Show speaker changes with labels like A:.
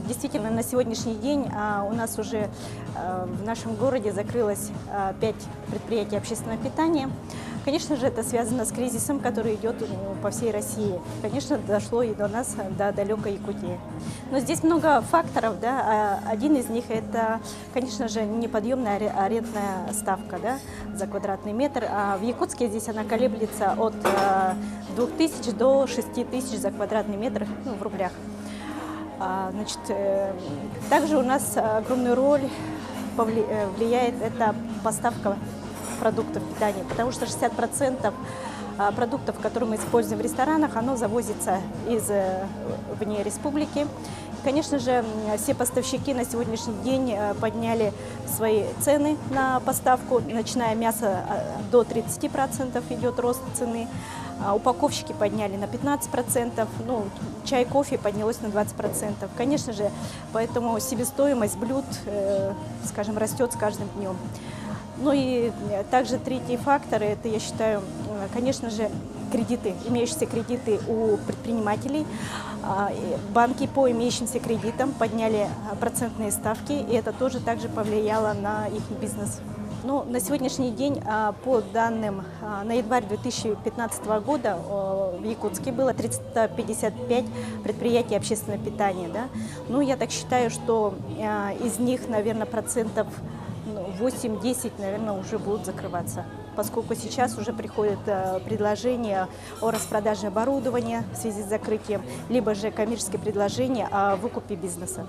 A: Действительно, на сегодняшний день у нас уже в нашем городе закрылось 5 предприятий общественного питания. Конечно же, это связано с кризисом, который идет по всей России. Конечно, дошло и до нас, до далекой Якутии. Но здесь много факторов. Да? Один из них – это, конечно же, неподъемная арендная ставка, да, за квадратный метр. А в Якутске здесь она колеблется от 2000 до 6000 за квадратный метр, в рублях. Значит, также у нас огромную роль влияет эта поставка продуктов питания, потому что 60% продуктов, которые мы используем в ресторанах, оно завозится вне республики. Конечно же, все поставщики на сегодняшний день подняли свои цены на поставку, начиная мясо до 30% идет рост цены. Упаковщики подняли на 15%, чай, кофе поднялось на 20%. Конечно же, поэтому себестоимость блюд, скажем, растет с каждым днем. Ну и также третий фактор, это, я считаю, конечно же, кредиты, имеющиеся кредиты у предпринимателей. Банки по имеющимся кредитам подняли процентные ставки, и это тоже также повлияло на их бизнес. На сегодняшний день, по данным на январь 2015 года, в Якутске было 355 предприятий общественного питания. Да? Я так считаю, что из них, наверное, процентов 8-10, наверное, уже будут закрываться, поскольку сейчас уже приходят предложения о распродаже оборудования в связи с закрытием, либо же коммерческие предложения о выкупе бизнеса.